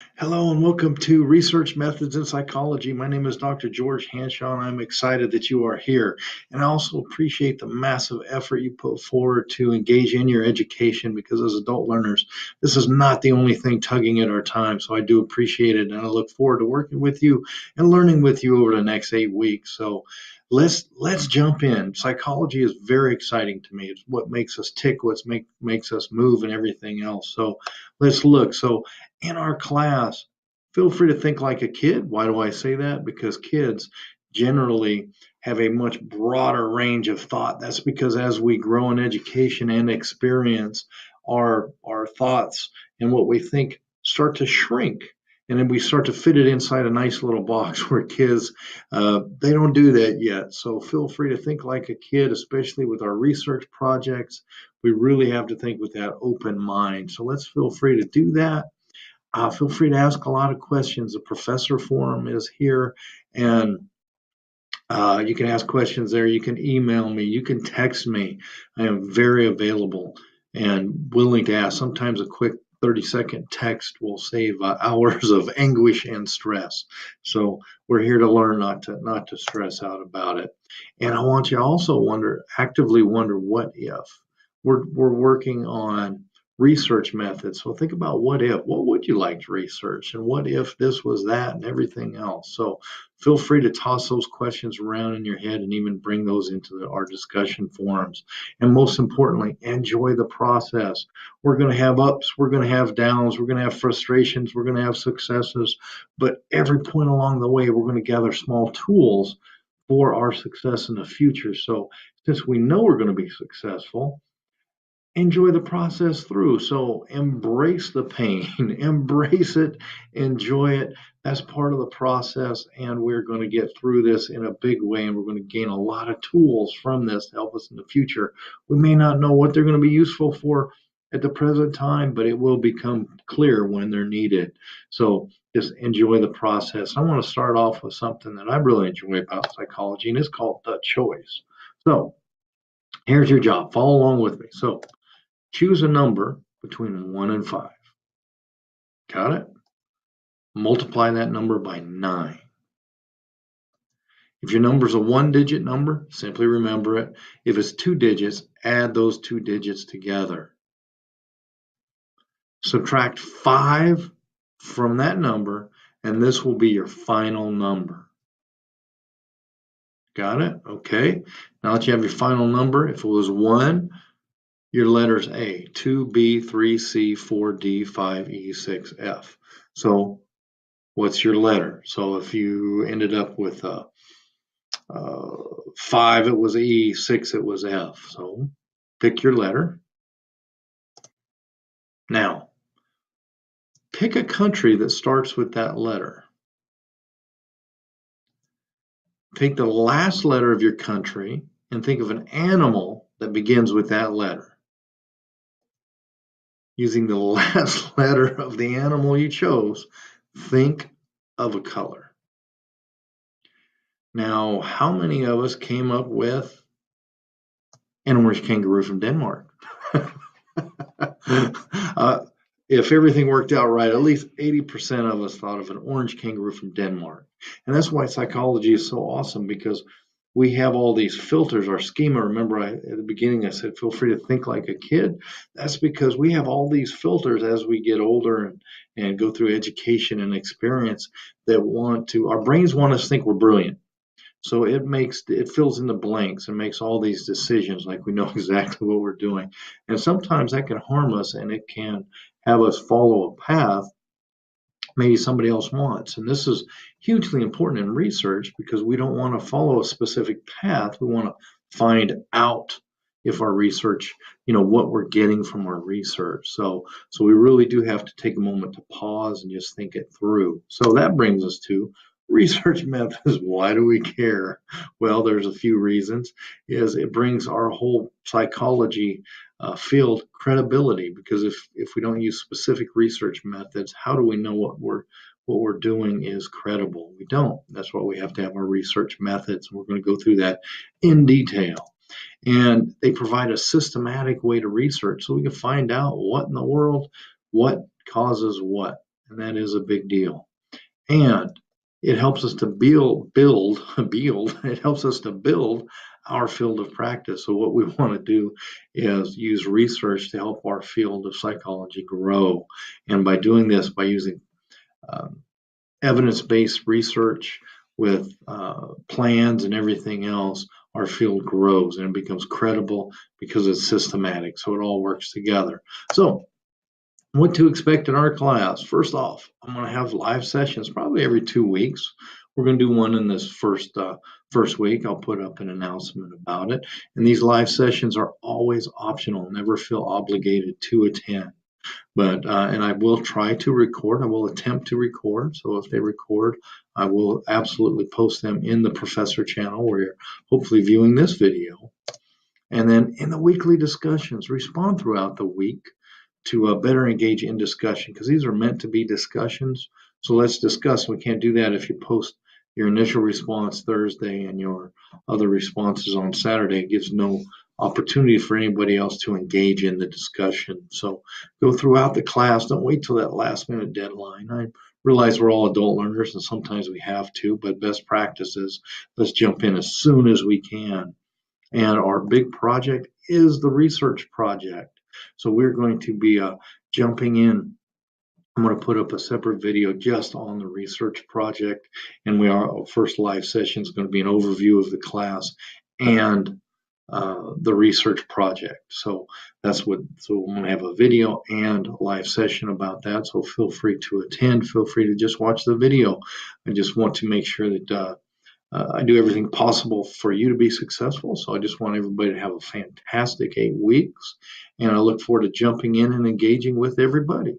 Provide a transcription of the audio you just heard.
Hello and welcome to Research Methods in Psychology. My name is Dr. George Hanshaw, and I'm excited that you are here. And I also appreciate the massive effort you put forward to engage in your education because as adult learners, this is not the only thing tugging at our time. So I do appreciate it, and I look forward to working with you and learning with you over the next 8 weeks. So let's jump in. Psychology is very exciting to me. It's what makes us tick, makes us move, and everything else. So let's look. So in our class, feel free to think like a kid. Why do I say that? Because kids generally have a much broader range of thought. That's because as we grow in education and experience, our thoughts and what we think start to shrink. And then we start to fit it inside a nice little box where kids, they don't do that yet. So feel free to think like a kid, especially with our research projects. We really have to think with that open mind. So let's feel free to do that. Feel free to ask a lot of questions. The professor forum is here, and you can ask questions there. You can email me. You can text me. I am very available and willing to ask. Sometimes a quick 30-second text will save hours of anguish and stress. So we're here to learn, not to stress out about it. And I want you to also actively wonder what if. We're working on research methods. So think about what if. What would you like to research? And what if this was that and everything else? So feel free to toss those questions around in your head and even bring those into our discussion forums. And most importantly, enjoy the process. We're going to have ups, we're going to have downs, we're going to have frustrations, we're going to have successes. But every point along the way, we're going to gather small tools for our success in the future. So since we know we're going to be successful, enjoy the process through. So embrace the pain, embrace it, enjoy it. That's part of the process. And we're going to get through this in a big way. And we're going to gain a lot of tools from this to help us in the future. We may not know what they're going to be useful for at the present time, but it will become clear when they're needed. So just enjoy the process. I want to start off with something that I really enjoy about psychology, and it's called the choice. So here's your job. Follow along with me. So choose a number between 1 and 5. Got it? Multiply that number by 9. If your number is a one-digit number, simply remember it. If it's 2 digits, add those 2 digits together. Subtract 5 from that number, and this will be your final number. Got it? Okay. Now that you have your final number, if it was 1, your letters A, 2B, 3C, 4D, 5E, 6F. So what's your letter? So if you ended up with 5, it was E, 6, it was F. So pick your letter. Now, pick a country that starts with that letter. Take the last letter of your country and think of an animal that begins with that letter. Using the last letter of the animal you chose, think of a color. Now, how many of us came up with an orange kangaroo from Denmark? If everything worked out right, at least 80% of us thought of an orange kangaroo from Denmark. And that's why psychology is so awesome, because we have all these filters, our schema. Remember, at the beginning I said, feel free to think like a kid. That's because we have all these filters as we get older and go through education and experience that our brains want us to think we're brilliant. So it fills in the blanks and makes all these decisions like we know exactly what we're doing. And sometimes that can harm us, and it can have us follow a path maybe somebody else wants. And this is hugely important in research because we don't want to follow a specific path. We want to find out if our research, what we're getting from our research. So we really do have to take a moment to pause and just think it through. So that brings us to research methods. Why do we care? Well, there's a few reasons. Is it brings our whole psychology field credibility, because if we don't use specific research methods, how do we know what we're doing is credible? We don't. That's why we have to have our research methods. We're going to go through that in detail. And they provide a systematic way to research so we can find out what in the world, what causes what. and that is a big deal. And it helps us to it helps us to build our field of practice. So what we want to do is use research to help our field of psychology grow. And by doing this, by using evidence-based research with plans and everything else, our field grows and it becomes credible because it's systematic. So it all works together. So what to expect in our class. First off, I'm going to have live sessions probably every 2 weeks. We're going to do one in this first week. I'll put up an announcement about it. And these live sessions are always optional. Never feel obligated to attend. But and I will try to record. I will attempt to record. So if they record, I will absolutely post them in the professor channel where you're hopefully viewing this video. And then in the weekly discussions, respond throughout the week to better engage in discussion, because these are meant to be discussions. So let's discuss. We can't do that if you post your initial response Thursday and your other responses on Saturday. It gives no opportunity for anybody else to engage in the discussion. So go throughout the class. Don't wait till that last minute deadline. I realize we're all adult learners and sometimes we have to, but best practices, let's jump in as soon as we can. And our big project is the research project. So we're going to be jumping in. I'm going to put up a separate video just on the research project. And our first live session is going to be an overview of the class and the research project. So so I'm going to have a video and a live session about that. So feel free to attend. Feel free to just watch the video. I just want to make sure that I do everything possible for you to be successful. So I just want everybody to have a fantastic 8 weeks. And I look forward to jumping in and engaging with everybody.